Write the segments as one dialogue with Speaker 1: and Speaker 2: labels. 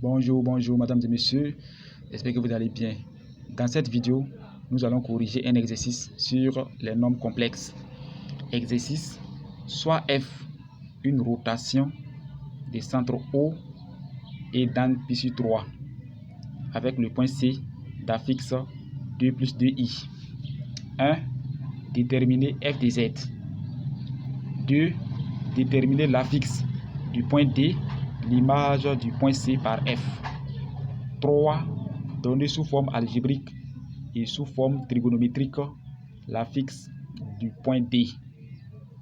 Speaker 1: Bonjour mesdames et messieurs, j'espère que vous allez bien. Dans cette vidéo, nous allons corriger un exercice sur les nombres complexes. Exercice, soit f, une rotation des centres O et d'angle pi sur 3, avec le point C d'affixe 2 plus 2i. 1. Déterminer f de z. 2. Déterminer l'affixe du point D, l'image du point C par f. 3. Donner sous forme algébrique et sous forme trigonométrique l'affixe du point D.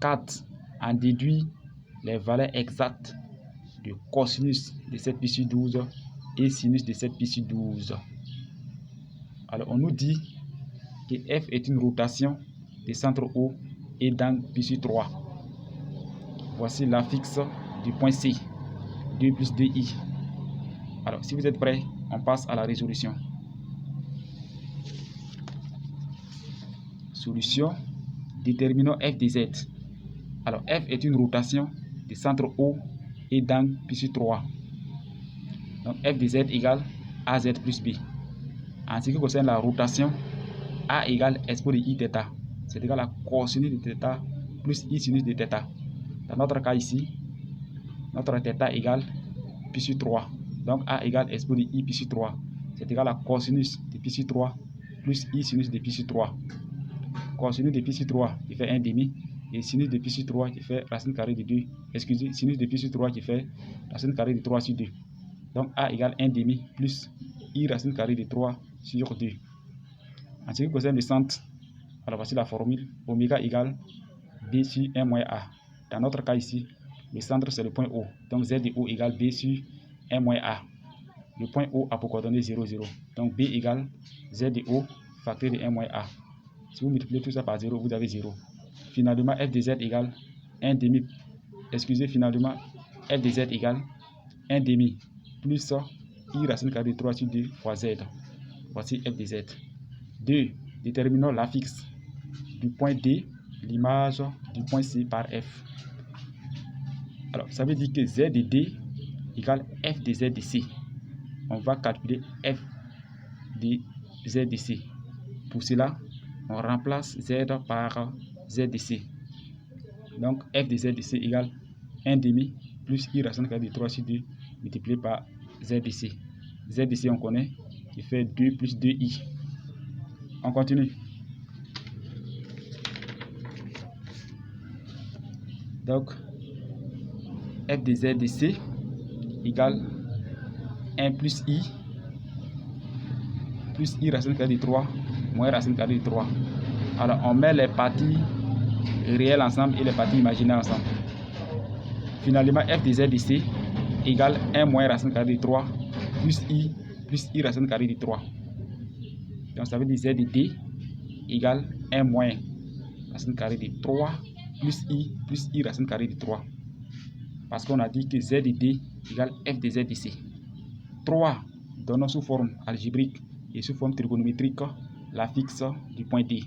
Speaker 1: 4. En déduire les valeurs exactes de cosinus de 7 pi sur 12 et sinus de 7 pi sur 12. Alors on nous dit que f est une rotation des centres O et d'angle pi sur 3. Voici l'affixe du point C, 2 plus 2i. Alors si vous êtes prêts, on passe à la résolution. Solution, déterminons f de z. Alors f est une rotation des centres O et d'angle pi sur 3. Donc f de z égale az plus b. En ce qui concerne la rotation, a égale expo de i θ. C'est égal à cosinus de θ plus i sinus de θ. Dans notre cas ici, notre θ égale pi sur 3. Donc a égale expo de i pi sur 3. C'est égal à cosinus de pi sur 3 plus i sinus de pi sur 3. Cosinus de pi sur 3 qui fait 1 demi. Et sinus de pi sur 3 qui fait racine carrée de 2. Excusez, sinus de pi sur 3 qui fait racine carrée de 3 sur 2. Donc a égale 1 demi plus i racine carrée de 3 sur 2. En ce qui concerne le centre, alors voici la formule. Oméga égale b sur 1 moins a. Dans notre cas ici, le centre c'est le point O. Donc z de O égale b sur 1 moins a. Le point O a pour coordonnée 0, 0. Donc b égale z de O facteur de 1 moins a. Si vous multipliez tout ça par 0, vous avez 0. Finalement, f de z égale 1 demi. Excusez, finalement, f de z égale 1 demi plus i racine carrée de 3 sur 2 fois z. Voici f de z. 2. Déterminons l'affixe du point D, l'image du point C par f. Alors, ça veut dire que z de D égale f de z de C. On va calculer f de z de C. Pour cela, on remplace z par z de C. Donc, f de z de C égale 1 demi plus i racine carrée de 3 sur 2 multiplié par z de C. Z de C, on connaît, qui fait 2 plus 2i. On continue. Donc, f de z de C égale 1 plus i racine carrée de 3 moins racine carrée de 3. Alors, on met les parties réelles ensemble et les parties imaginaires ensemble. Finalement, f de z de C égale 1 moins racine carrée de 3 plus i racine carrée de 3. Donc, ça veut dire z de D égale 1 moins racine carrée de 3 plus i racine carrée de 3. Parce qu'on a dit que z de D égale f de z de C. 3. Donnons sous forme algébrique et sous forme trigonométrique l'affixe du point D.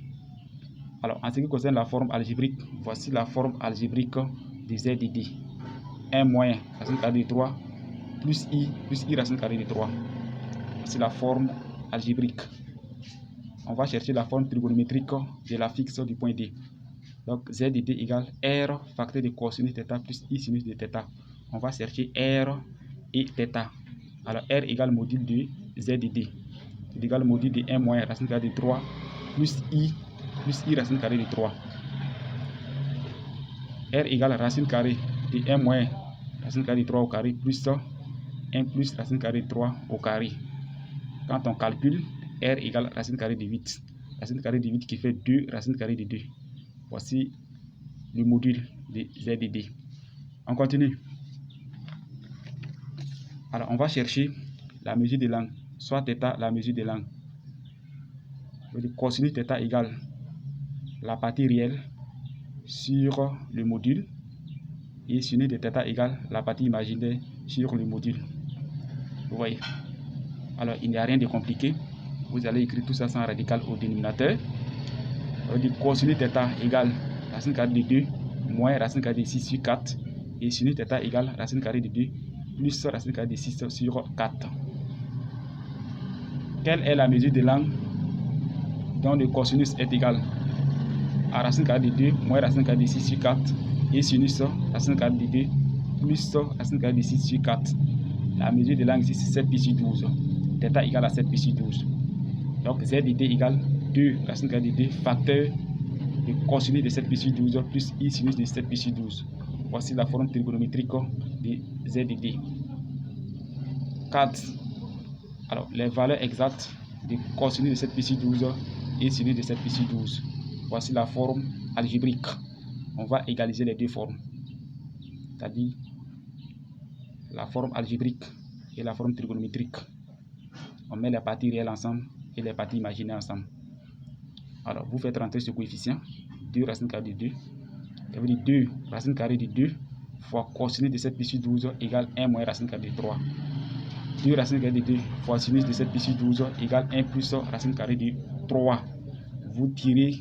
Speaker 1: Alors, en ce qui concerne la forme algébrique, voici la forme algébrique de z de D. 1 moins racine carrée de 3 plus i racine carrée de 3. C'est la forme algébrique. On va chercher la forme trigonométrique de l'affixe du point D. Donc, z de D égale R facteur de cosinus θ plus i sinus de θ. On va chercher R et θ. Alors, R égale module de z de D. C'est égal module de 1 moins racine carrée de 3 plus i racine carrée de 3. R égale racine carrée de 1 moins racine carrée de 3 au carré plus 1 plus racine carrée de 3 au carré. Quand on calcule, R égale racine carrée de 8. Racine carrée de 8 qui fait 2 racine carrée de 2. Voici le module de z de D. On continue. Alors, on va chercher la mesure de l'angle, soit θ, la mesure de l'angle. Le cosinus θ égale la partie réelle sur le module et sinus de θ égale la partie imaginaire sur le module. Vous voyez. Alors, il n'y a rien de compliqué. Vous allez écrire tout ça sans radical au dénominateur. Le cosinus θ égale racine carrée de 2 moins racine carrée de 6 sur 4 et sinus θ égale racine carrée de 2 plus racine carrée de 6 sur 4. Quelle est la mesure de l'angle dont le cosinus est égal à racine carrée de 2 moins racine carrée de 6 sur 4 et sinus racine carrée de 2 plus racine carrée de 6 sur 4. La mesure de l'angle ici c'est 7 pi sur 12. Θ égale à 7 pi sur 12. Donc Z de D égale 2 racine carrée de 2 facteur de cosinus de 7 pi sur 12 plus I sinus de 7 pi sur 12. Voici la forme trigonométrique de Z de D. 4. Alors, les valeurs exactes de cosinus de 7 pi sur 12 et sinus de 7 pi sur 12. Voici la forme algébrique. On va égaliser les deux formes, c'est-à-dire la forme algébrique et la forme trigonométrique. On met les parties réelles ensemble et les parties imaginaires ensemble. Alors, vous faites rentrer ce coefficient, 2 racine carrée de 2. Ça veut dire 2 racine carrée de 2 fois cosinus de 7 pi sur 12 égale 1 moins racine carrée de 3. 2 racine carrée de 2 fois sinus de 7 pi sur 12 égale 1 plus racine carrée de 3. Vous tirez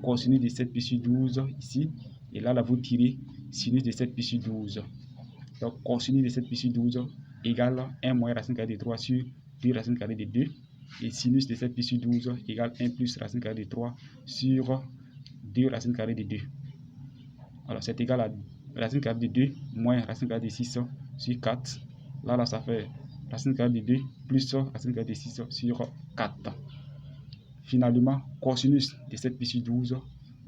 Speaker 1: cosinus de 7 pi sur 12 ici. Et là, vous tirez sinus de 7 pi sur 12. Donc, cosinus de 7 pi sur 12 égale 1 moins racine carrée de 3 sur 2 racine carrée de 2. Et sinus de 7 pi sur 12 égale 1 plus racine carrée de 3 sur 2 racine carrée de 2. Alors, c'est égal à racine carrée de 2 moins racine carrée de 6 sur 4. Là, ça fait racine carrée de 2 plus racine carrée de 6 sur 4. Finalement, cosinus de 7 pi sur 12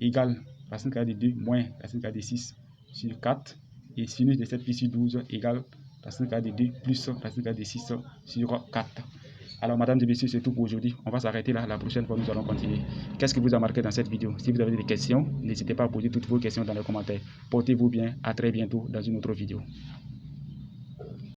Speaker 1: égale racine carrée de 2 moins racine carrée de 6 sur 4. Et sinus de 7 pi sur 12 égale racine carrée de 2 plus racine carrée de 6 sur 4. Alors, mesdames et messieurs, c'est tout pour aujourd'hui. On va s'arrêter là. La prochaine fois, nous allons continuer. Qu'est-ce qui vous a marqué dans cette vidéo? Si vous avez des questions, n'hésitez pas à poser toutes vos questions dans les commentaires. Portez-vous bien. À très bientôt dans une autre vidéo.